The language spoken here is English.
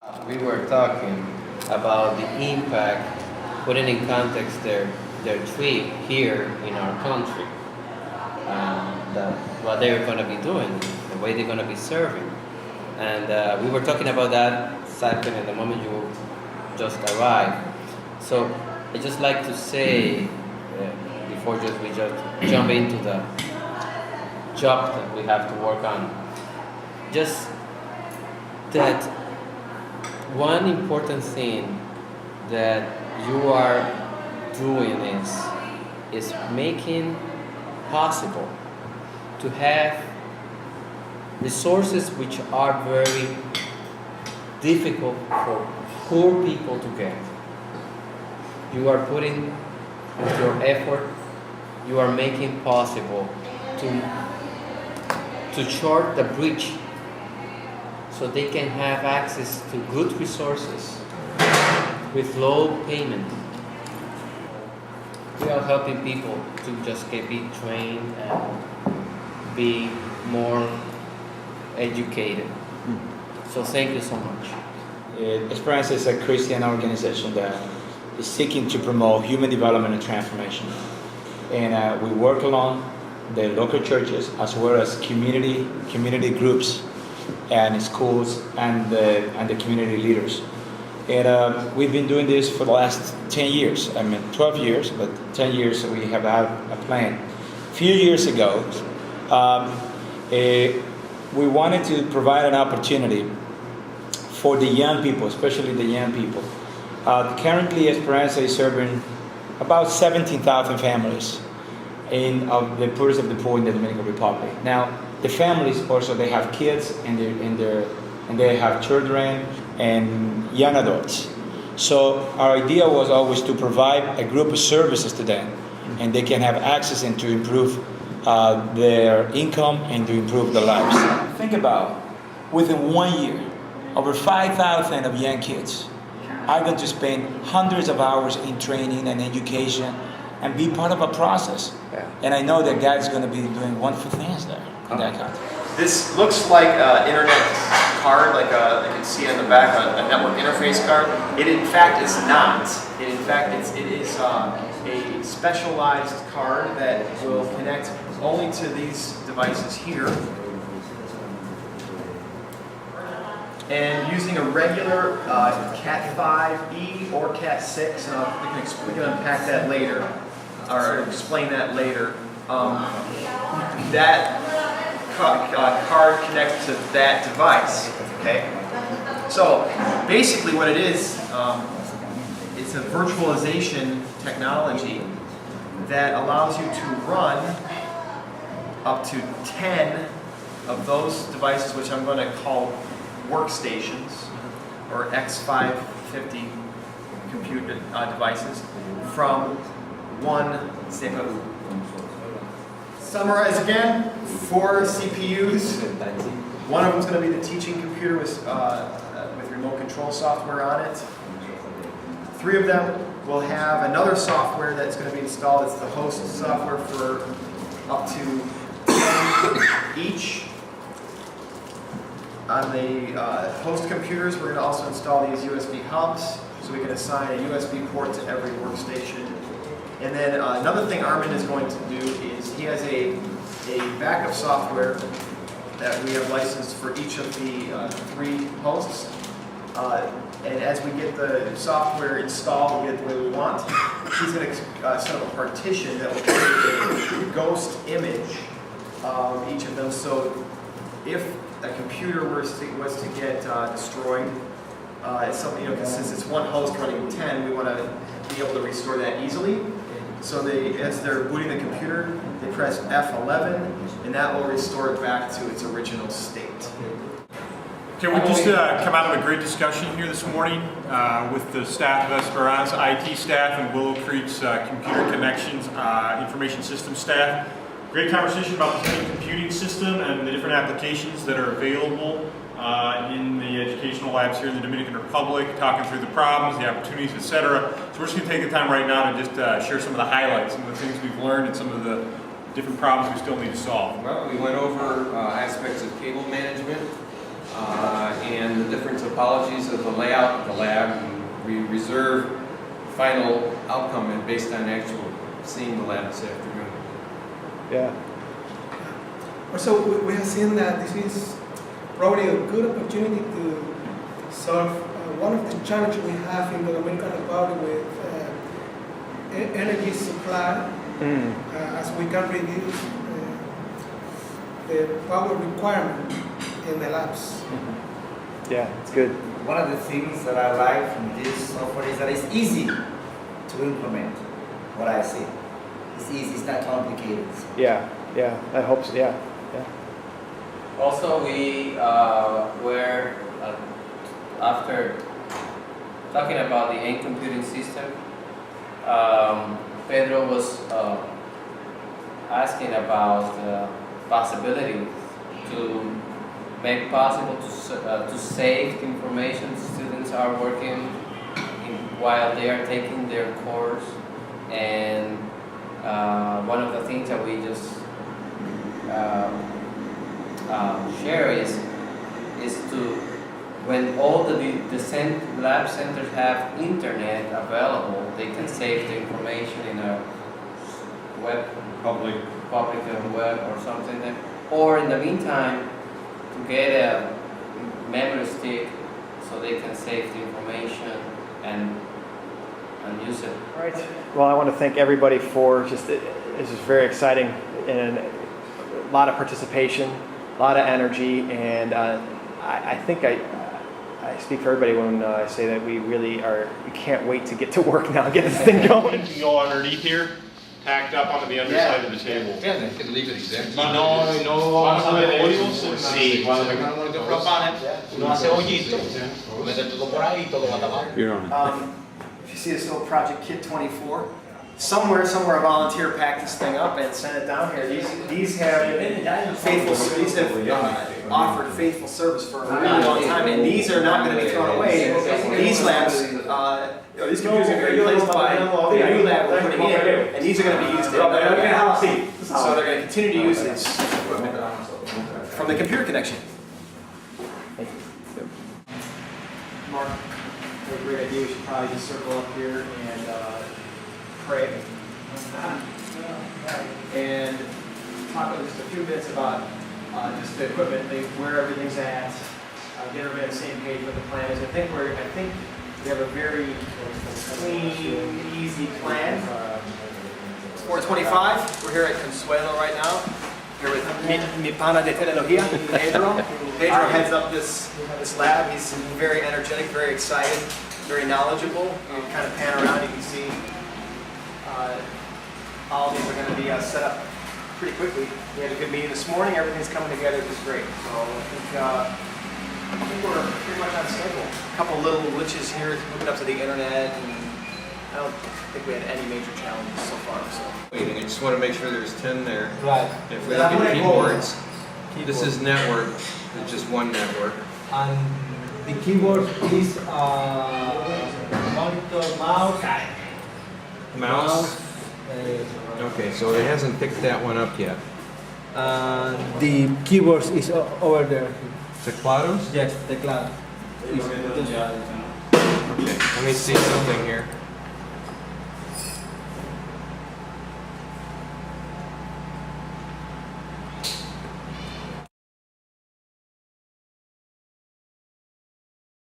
We were talking about the impact, putting in context their trip here in our country, what they're going to be doing, the way they're going to be serving. And we were talking about that second at the moment you just arrived. So I just like to say, before we just jump into the job that we have to work on, just that one important thing that you are doing is making possible to have resources which are very difficult for poor people to get. You are putting with your effort, you are making possible to short the bridge so they can have access to good resources with low payment. We are helping people to just be trained and be more educated. So thank you so much. Esperanza is a Christian organization that is seeking to promote human development and transformation. And we work along the local churches as well as community groups and schools and the community leaders. And we've been doing this for the last 10 years. 12 years, but 10 years we have had a plan. A few years ago, we wanted to provide an opportunity for the young people, especially the young people. Currently, Esperanza is serving about 17,000 families in the poorest of the poor in the Dominican Republic. Now, the families also, they have kids and they have children and young adults. So our idea was always to provide a group of services to them, and they can have access and to improve their income and to improve their lives. Think about, within 1 year, over 5,000 of young kids are going to spend hundreds of hours in training and education and be part of a process. Yeah. And I know that God's going to be doing wonderful things there in that country. This looks like an internet card, like you can see on the back, a network interface card. It in fact is not. It is a specialized card that will connect only to these devices here. And using a regular Cat 5e or Cat 6, we can unpack that later, or explain that later. That card connects to that device. Okay. So basically, what it is, it's a virtualization technology that allows you to run up to 10 of those devices, which I'm going to call workstations, or X550 compute devices, from one CPU. Summarize again: 4 CPUs. One of them is going to be the teaching computer with remote control software on it. 3 of them will have another software that's going to be installed. It's the host software for up to 10 each. On the host computers, we're going to also install these USB hubs, so we can assign a USB port to every workstation. And then another thing Armin is going to do is he has a backup software that we have licensed for each of the 3 hosts. And as we get the software installed and get it the way we want, he's going to set up a partition that will create a ghost image of each of them. So if a computer was to get destroyed, it's something, since it's one host running 10, we want to be able to restore that easily. So as they're booting the computer, they press F11, and that will restore it back to its original state. Okay, we just come out of a great discussion here this morning with the staff of Esperanza, IT staff, and Willow Creek's computer connections, information system staff. Great conversation about the human computing system and the different applications that are available in the educational labs here in the Dominican Republic, talking through the problems, the opportunities, etc. So we're just going to take the time right now to just share some of the highlights, some of the things we've learned, and some of the different problems we still need to solve. Well, we went over aspects of cable management, and the different topologies of the layout of the lab. And we reserve final outcome and based on actual seeing the lab this afternoon. Yeah. Also, we have seen that this is probably a good opportunity to solve one of the challenges we have in the Dominican Republic with energy supply, as we can reduce the power requirement in the labs. Yeah, it's good. One of the things that I like from this software is that it's easy to implement. What I see, it's easy. It's not complicated. Yeah, I hope so. Yeah. Also, we were, after talking about the end computing system, Pedro was asking about the possibility to make possible to save information students are working while they are taking their course. And one of the things that we just share is to, when all the lab centers have internet available, they can save the information in a web, public web or something like that. Or in the meantime, to get a memory stick so they can save the information and use it. Right. Well, I want to thank everybody for this is very exciting and a lot of participation, a lot of energy, and I think I speak for everybody when I say that we can't wait to get to work now, get this thing going. You can go underneath here, tacked up onto the underside of the table. No vamos a ver hoyos. Sí, cuando vengan los panes, uno hace hoyito, mete todo por ahí y todo va a tapar. If you see this little project kit 24, somewhere a volunteer packed this thing up and sent it down here. These have offered faithful service for a really long time, and these are not going to be thrown away. These labs, these computers are going to be replaced by the new lab we're putting in, and these are going to be used in. So they're going to continue to use this equipment from the computer connection. Mark, a great idea. We should probably just circle up here and pray and talk just a few minutes about just the equipment, where everything's at, get everybody on the same page with the plan is. I think we have a very clean, easy plan. It's 4:25. We're here at Consuelo right now. Here with mi pana de tecnología, Pedro. Pedro heads up this lab. He's very energetic, very excited, very knowledgeable. You can kind of pan around, you can see all of these are going to be set up pretty quickly. We had a good meeting this morning. Everything's coming together just great. So I think we're pretty much on schedule. A couple little glitches here, hooking up to the internet, and I don't think we had any major challenges so far. So. I just want to make sure there's 10 there. Right. If we look at keyboards, this is network. It's just one network. And the keyboard is monitor, mouse. Okay, so it hasn't picked that one up yet. The keyboard is over there. Teclados? Yes, teclado. Okay, let me see something here.